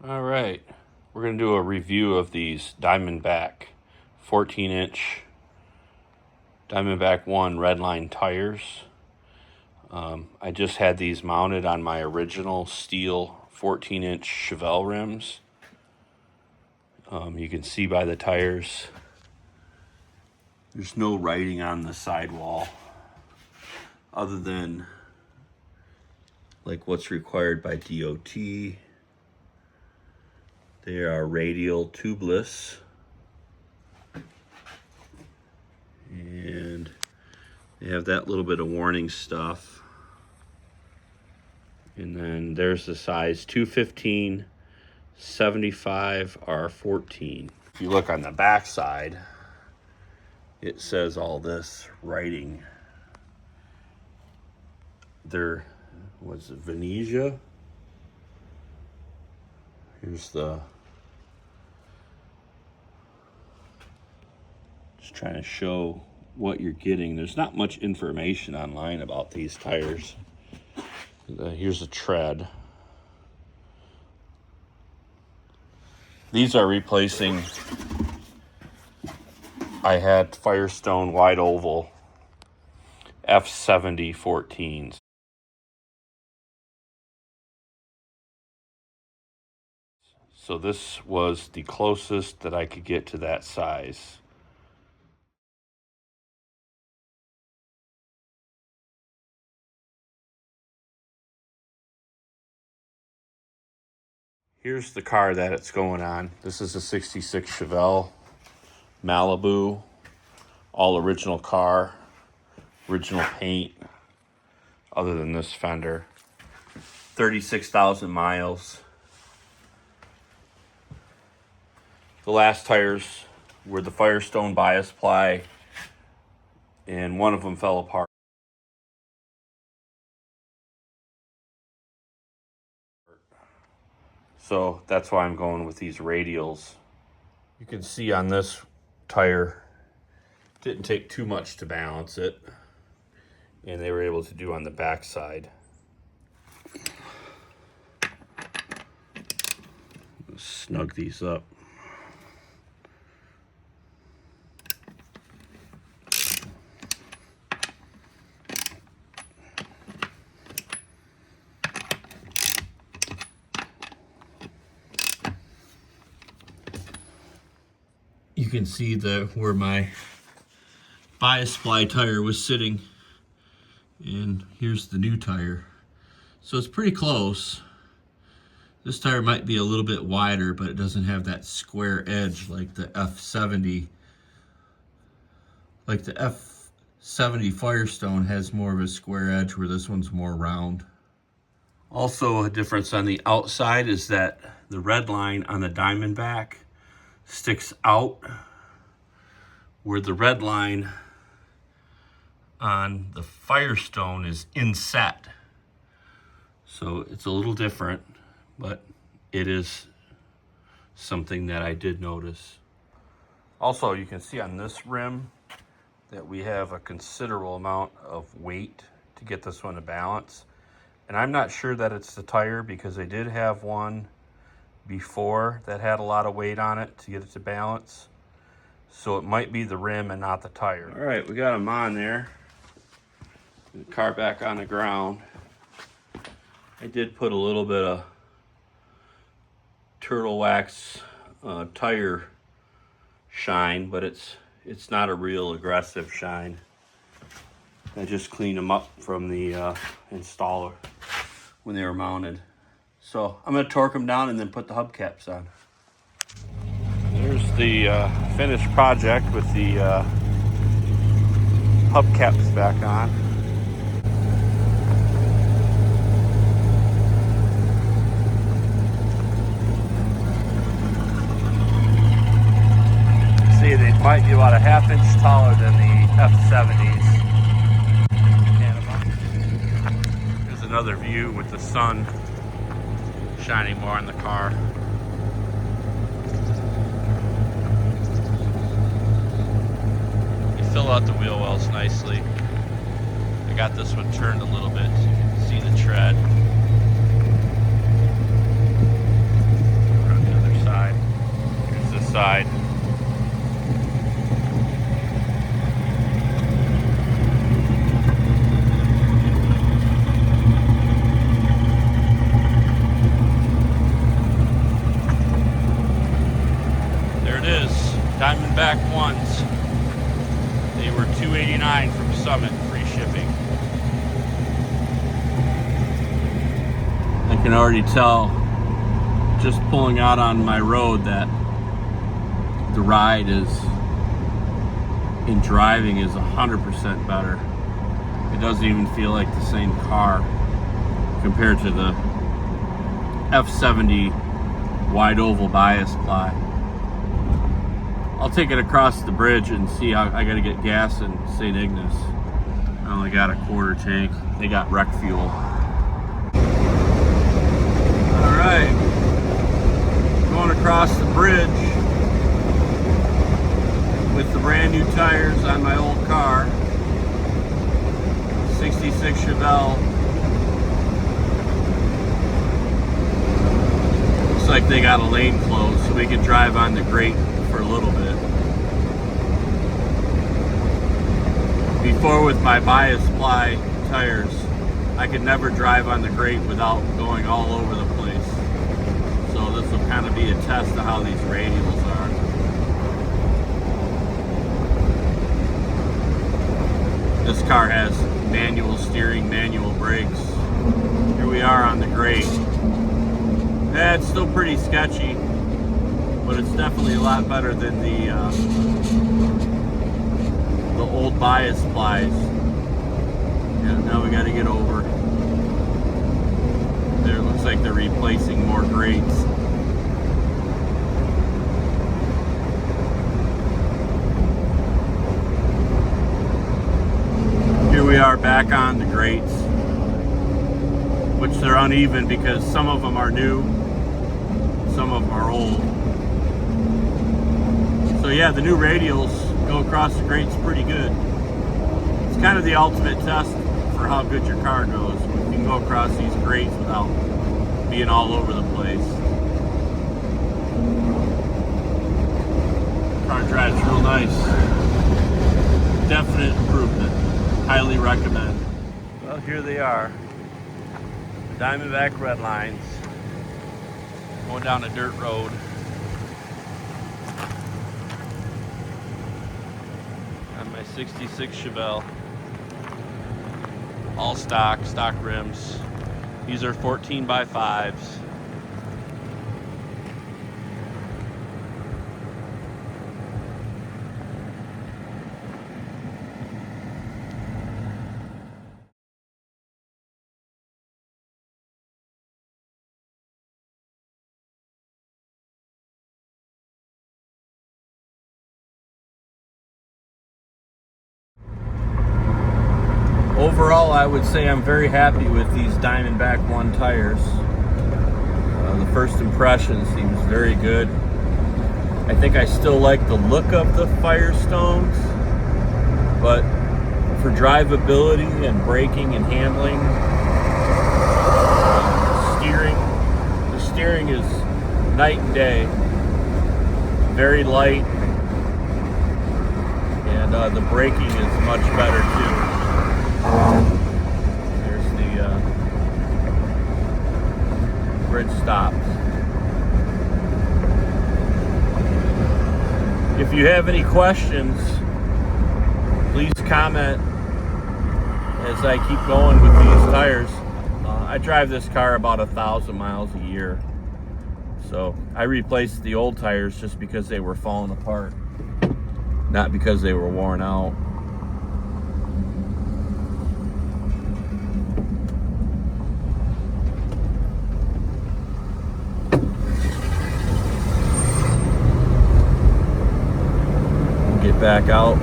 All right, we're going to do a review of these Diamondback 14-inch Diamondback I Redline tires. I just had these mounted on my original steel 14-inch Chevelle rims. You can see by the tires, there's no writing on the sidewall other than like what's required by DOT. They are radial tubeless, and they have that little bit of warning stuff. And then there's the size 215 75 R14. If you look on the back side, it says all this writing. There was Venetia. Here's the, just trying to show what you're getting. There's not much information online about these tires. Here's a tread. These are replacing, I had Firestone wide oval F70-14s. So this was the closest that I could get to that size. Here's the car that it's going on. This is a 66 Chevelle Malibu, all original car, original paint, other than this fender. 36,000 miles. The last tires were the Firestone bias ply, and one of them fell apart. So that's why I'm going with these radials. You can see on this tire, didn't take too much to balance it, and they were able to do on the back side. Snug these up. You can see where my bias ply tire was sitting, and here's the new tire. So it's pretty close. This tire might be a little bit wider, but it doesn't have that square edge like the F70. Like the F70 Firestone has more of a square edge, where this one's more round. Also, a difference on the outside is that the red line on the Diamondback sticks out, where the red line on the Firestone is inset. So it's a little different, but it is something that I did notice. Also, you can see on this rim that we have a considerable amount of weight to get this one to balance. And I'm not sure that it's the tire, because they did have one before that had a lot of weight on it to get it to balance. So it might be the rim and not the tire. All right, we got them on there. The car back on the ground. I did put a little bit of turtle wax tire shine, but it's not a real aggressive shine. I just cleaned them up from the installer when they were mounted. So I'm going to torque them down and then put the hubcaps on. There's the finished project with the hubcaps back on. See, they might be about a half-inch taller than the F70s. Here's another view with the sun shining more on the car. You fill out the wheel wells nicely. I got this one turned a little bit so you can see the tread. Diamondback ones. They were $289 from Summit, free shipping. I can already tell just pulling out on my road that the ride is in driving is 100% better. It doesn't even feel like the same car compared to the F70 wide oval bias ply. I'll take it across the bridge and see how I gotta get gas in St. Ignace. I only got a quarter tank. They got wreck fuel. All right, going across the bridge with the brand new tires on my old car, 66 Chevelle. Looks like they got a lane closed so we can drive on the grate for a little bit. Before, with my bias ply tires, I could never drive on the grate without going all over the place. So this will kind of be a test of how these radials are. This car has manual steering, manual brakes. Here we are on the grate. Yeah, it's still pretty sketchy, but it's definitely a lot better than the old bias plies. Yeah, now we got to get over. There, it looks like they're replacing more grates. Here we are back on the grates, which they're uneven because some of them are new, some of them are old. So yeah, the new radials go across the grates pretty good. It's kind of the ultimate test for how good your car goes. You can go across these grates without being all over the place. Car drives real nice. Definite improvement. Highly recommend. Well, here they are. The Diamondback Redlines. Going down a dirt road. On my 66 Chevelle. All stock rims. These are 14x5s. Overall, I would say I'm very happy with these Diamondback 1 tires. The first impression seems very good. I think I still like the look of the Firestones, but for drivability and braking and handling, the steering is night and day. Very light, and the braking is much better too. There's the bridge stops. If you have any questions, please comment as I keep going with these tires. I drive this car about 1,000 miles a year. So I replaced the old tires just because they were falling apart, not because they were worn out. Get back out.